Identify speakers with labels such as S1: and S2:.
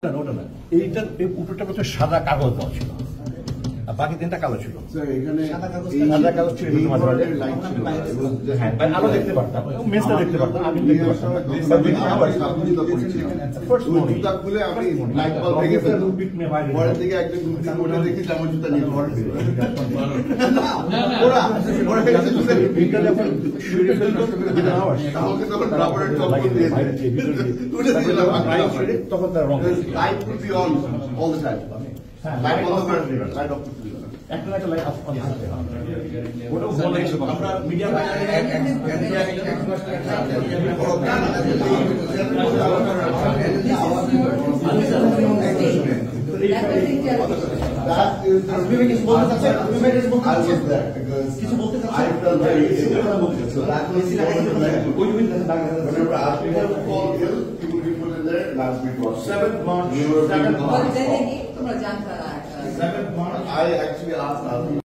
S1: ওটা না, এইটার উপরটা হচ্ছে সাদা কাগজ দেওয়া ছিল, বাকি তিনটা কালো ছিল। সাদা কাগজ ছিল, আলো দেখতে পারতাম, মেসটা দেখতে পারতাম, আমি দেখতে পারতাম। তখন তার রং
S2: light will be on all the time. Light on the front, light off.
S1: একটা একটা লাইট অফ করতে হবে।
S2: ওটাও বলে আমরা মিডিয়া কিছু বলতে last week was 7th March. 7th March. I actually asked